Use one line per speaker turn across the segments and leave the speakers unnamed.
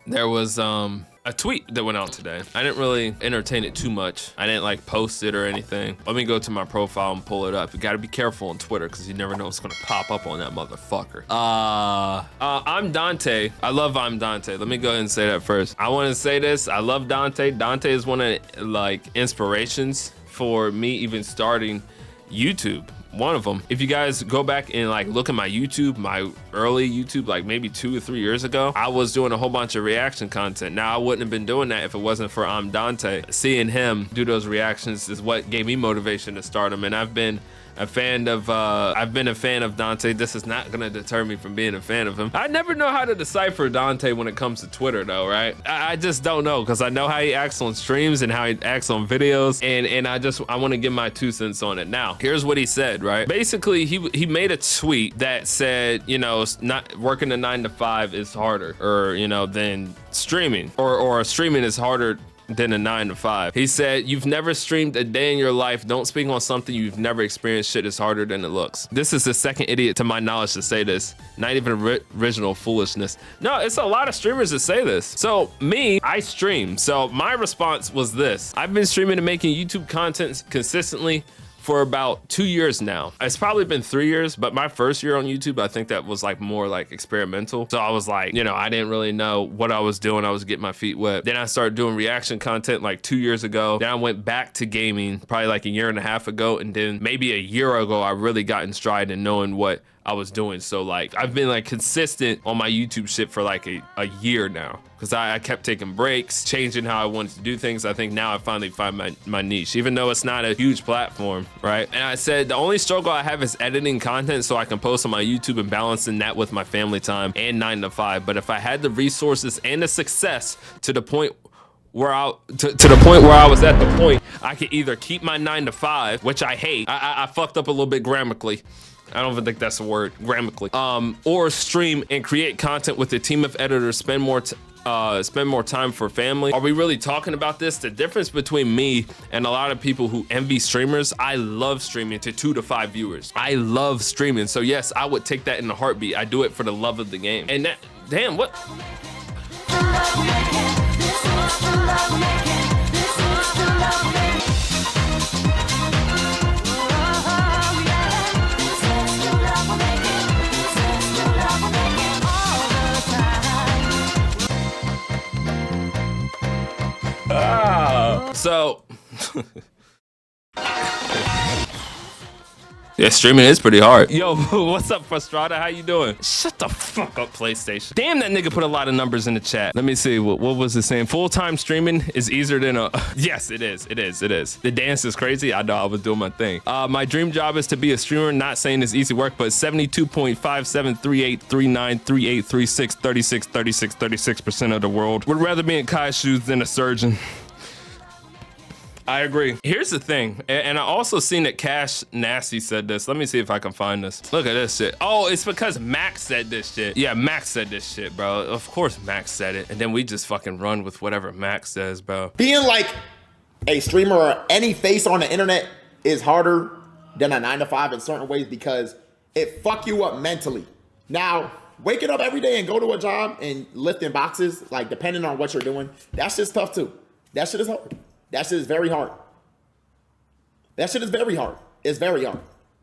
there was a tweet that went out today. I didn't really entertain it too much. I didn't like post it or anything. Let me go to my profile and pull it up. You gotta be careful on Twitter because you never know what's gonna pop up on that motherfucker. I'm Dante. I love I'm Dante. Let me go ahead and say that first. I wanna say this, I love Dante. Dante is one of like inspirations for me even starting YouTube. One of them. If you guys go back and like look at my YouTube, my early YouTube, like maybe 2 or 3 years ago, I was doing a whole bunch of reaction content. Now I wouldn't have been doing that if it wasn't for I'm Dante. Seeing him do those reactions is what gave me motivation to start him, and I've been a fan of Dante. This is not gonna deter me from being a fan of him. I never know how to decipher Dante when it comes to Twitter though, right? I just don't know, because I know how he acts on streams and how he acts on videos, and I want to give my 2 cents on it. Now, here's what he said, right? Basically, he made a tweet that said, you know, not working a 9 to 5 is harder, or you know, than streaming, or streaming is harder than a 9 to 5. He said, you've never streamed a day in your life. Don't speak on something you've never experienced. Shit is harder than it looks. This is the second idiot to my knowledge to say this. Not even original foolishness. No, it's a lot of streamers that say this. So me, I stream. So my response was this. I've been streaming and making YouTube content consistently for about 2 years now. It's probably been 3 years, but my first year on YouTube, I think that was like more like experimental. So I was like, you know, I didn't really know what I was doing. I was getting my feet wet. Then I started doing reaction content like 2 years ago. Then I went back to gaming probably like a year and a half ago. And then maybe a year ago, I really got in stride and knowing what I was doing. So like, I've been like consistent on my YouTube shit for like a year now, because I kept taking breaks, changing how I wanted to do things. I think now I finally find my niche, even though it's not a huge platform, right? And I said, the only struggle I have is editing content so I can post on my YouTube and balancing that with my family time and 9 to 5. But if I had the resources and the success to the point where I was at the point, I could either keep my 9 to 5, which I hate. I fucked up a little bit grammatically. I don't even think that's a word, grammatically. Or stream and create content with a team of editors, spend more time for family. Are we really talking about this? The difference between me and a lot of people who envy streamers, I love streaming to 2 to 5 viewers. I love streaming. So yes, I would take that in a heartbeat. I do it for the love of the game. And that, damn, what? So, yeah, streaming is pretty hard. Yo, what's up, Frustrada? How you doing? Shut the fuck up, PlayStation. Damn, that nigga put a lot of numbers in the chat. Let me see, what was it saying? Full-time streaming is easier than a... Yes, it is. The dance is crazy. I know, I was doing my thing. My dream job is to be a streamer. Not saying it's easy work, but 72.57383938363636% of the world would rather be in Kai's shoes than a surgeon. I agree. Here's the thing, and I also seen that Cash Nasty said this. Let me see if I can find this. Look at this shit. Oh, it's because Max said this shit. Yeah, Max said this shit, bro. Of course Max said it, and then we just fucking run with whatever Max says, bro.
Being like a streamer or any face on the internet is harder than a 9 to 5 in certain ways because it fuck you up mentally. Now, waking up every day and go to a job and lifting boxes, like depending on what you're doing, that's just tough too. That shit is hard. That shit is very hard. That shit is very hard. It's very hard.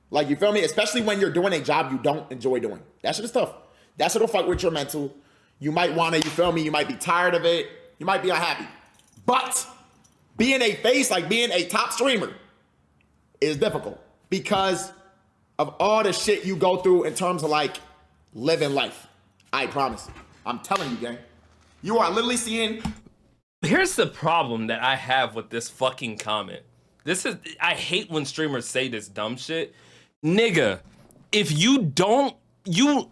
Like, you feel me? Especially when you're doing a job you don't enjoy doing. That shit is tough. That shit will fuck with your mental. You might want to, you feel me? You might be tired of it. You might be unhappy. But being a face, like being a top streamer, is difficult because of all the shit you go through in terms of like living life. I promise. I'm telling you, gang. You are literally seeing...
Here's the problem that I have with this fucking comment. I hate when streamers say this dumb shit. Nigga, if you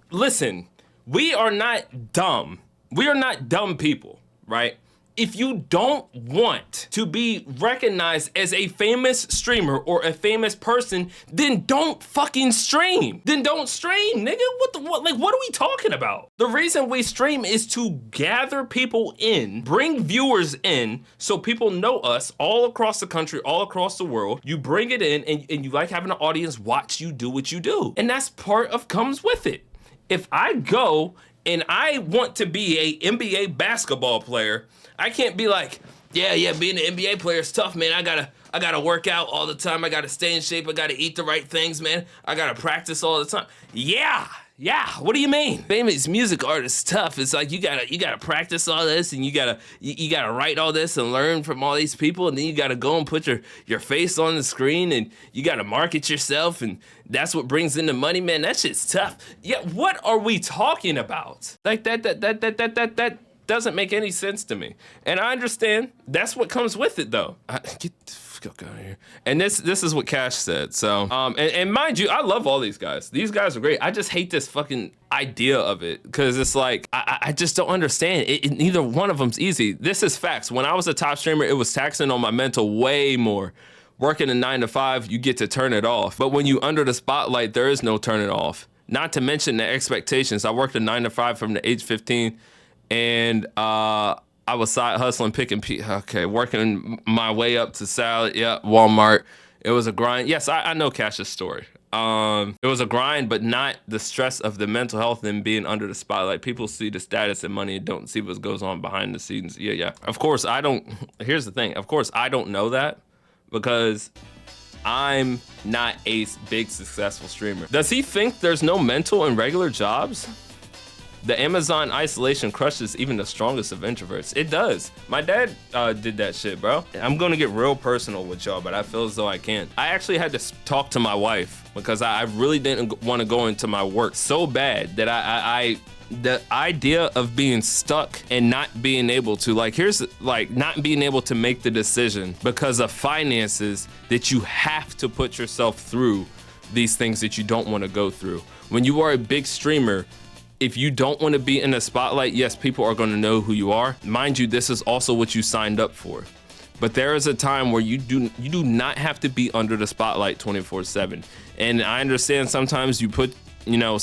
listen, we are not dumb. We are not dumb people, right? If you don't want to be recognized as a famous streamer or a famous person, then don't fucking stream. Then don't stream, nigga. What are we talking about? The reason we stream is to gather people in, bring viewers in, so people know us all across the country, all across the world. You bring it in and you like having an audience watch you do what you do. And that's part of comes with it. If I go and I want to be a NBA basketball player, I can't be like, yeah, being an NBA player is tough, man. I gotta work out all the time. I gotta stay in shape. I gotta eat the right things, man. I gotta practice all the time. Yeah. What do you mean? Famous music artist tough. It's like you gotta practice all this, and you gotta write all this and learn from all these people, and then you gotta go and put your face on the screen, and you gotta market yourself, and that's what brings in the money, man. That shit's tough. Yeah, what are we talking about? Like that doesn't make any sense to me. And I understand that's what comes with it, though. Get the fuck out of here. And this is what Cash said. So, and mind you, I love all these guys. These guys are great. I just hate this fucking idea of it, because it's like, I just don't understand. Neither one of them's easy. This is facts. When I was a top streamer, it was taxing on my mental way more. Working a 9 to 5, you get to turn it off. But when you under the spotlight, there is no turn it off. Not to mention the expectations. I worked a 9 to 5 from the age 15. And I was side hustling, working my way up to salad. Yeah, Walmart. It was a grind. Yes, I know Cash's story. It was a grind, but not the stress of the mental health and being under the spotlight. People see the status and money and don't see what goes on behind the scenes. Yeah. Of course, here's the thing. Of course, I don't know that because I'm not a big successful streamer. Does he think there's no mental in regular jobs? The Amazon isolation crushes even the strongest of introverts. It does. My dad did that shit, bro. I'm gonna get real personal with y'all, but I feel as though I can't. I actually had to talk to my wife because I really didn't want to go into my work so bad that the idea of being stuck and not being able to, not being able to make the decision because of finances, that you have to put yourself through these things that you don't want to go through. When you are a big streamer, if you don't want to be in the spotlight, yes, people are going to know who you are. Mind you, this is also what you signed up for. But there is a time where you do not have to be under the spotlight 24/7. And I understand sometimes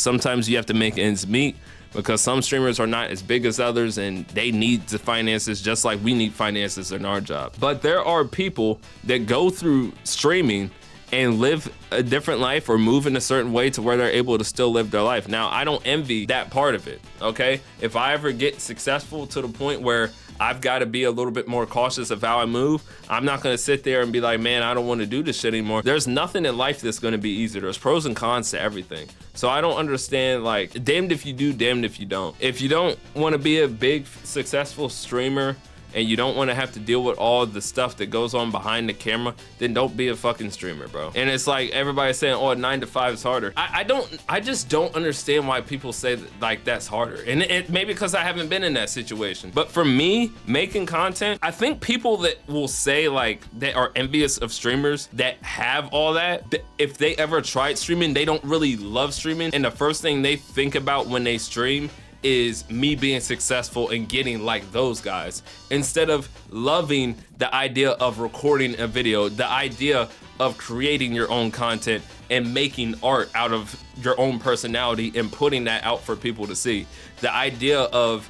sometimes you have to make ends meet because some streamers are not as big as others and they need the finances just like we need finances in our job. But there are people that go through streaming and live a different life or move in a certain way to where they're able to still live their life. Now, I don't envy that part of it, okay? If I ever get successful to the point where I've got to be a little bit more cautious of how I move, I'm not gonna sit there and be like, man, I don't wanna do this shit anymore. There's nothing in life that's gonna be easy. There's pros and cons to everything. So I don't understand, like, damned if you do, damned if you don't. If you don't wanna be a big, successful streamer, and you don't want to have to deal with all the stuff that goes on behind the camera, then don't be a fucking streamer, bro. And it's like everybody's saying, oh, 9 to 5 is harder. I just don't understand why people say that, like, that's harder. And it maybe because I haven't been in that situation. But for me, making content, I think people that will say like they are envious of streamers that have all that, if they ever tried streaming, they don't really love streaming. And the first thing they think about when they stream is me being successful and getting like those guys, instead of loving the idea of recording a video, the idea of creating your own content and making art out of your own personality and putting that out for people to see. The idea of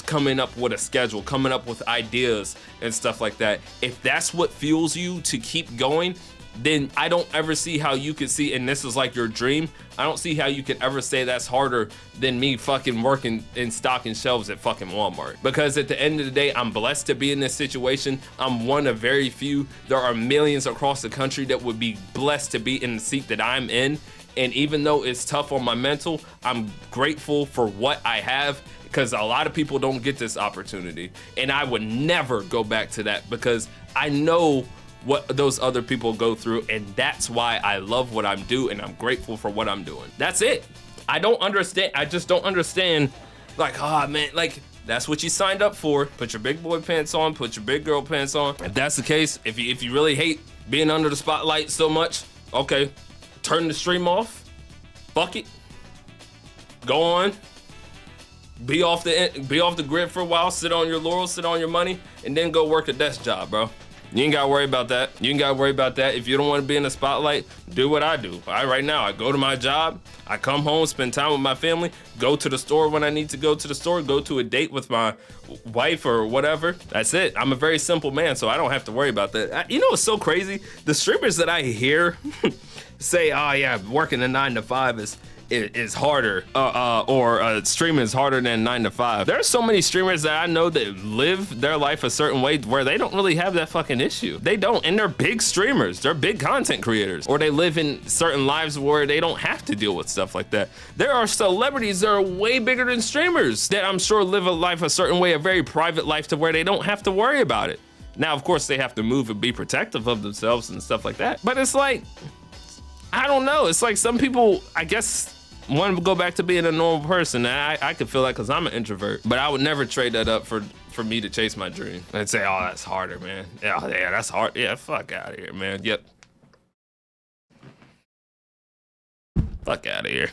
coming up with a schedule, coming up with ideas and stuff like that. If that's what fuels you to keep going, then I don't ever see how you could see, and this is like your dream, I don't see how you could ever say that's harder than me fucking working and stocking shelves at fucking Walmart. Because at the end of the day, I'm blessed to be in this situation. I'm one of very few. There are millions across the country that would be blessed to be in the seat that I'm in. And even though it's tough on my mental, I'm grateful for what I have, because a lot of people don't get this opportunity. And I would never go back to that because I know what those other people go through, and that's why I love what I'm doing and I'm grateful for what I'm doing. That's it. I just don't understand, like, oh man, like, that's what you signed up for. Put your big boy pants on, put your big girl pants on. If that's the case, if you really hate being under the spotlight so much, okay, turn the stream off, fuck it, go on, be off the grid for a while, sit on your laurels, sit on your money, and then go work a desk job, bro. You ain't gotta worry about that. You ain't gotta worry about that. If you don't want to be in the spotlight, do what I do. Right now, I go to my job, I come home, spend time with my family, go to the store when I need to go to the store, go to a date with my wife or whatever. That's it. I'm a very simple man, so I don't have to worry about that. You know what's so crazy? The streamers that I hear say, oh yeah, working a 9 to 5 is harder, or streaming is harder than 9 to 5. There are so many streamers that I know that live their life a certain way where they don't really have that fucking issue. They don't, and they're big streamers. They're big content creators, or they live in certain lives where they don't have to deal with stuff like that. There are celebrities that are way bigger than streamers that I'm sure live a life a certain way, a very private life to where they don't have to worry about it. Now, of course, they have to move and be protective of themselves and stuff like that. But it's like, I don't know. It's like some people, I guess, want to go back to being a normal person. I could feel that because I'm an introvert, but I would never trade that up for me to chase my dream. I'd say, oh, that's harder, man. Yeah, that's hard. Yeah, fuck out of here, man. Yep. Fuck out of here.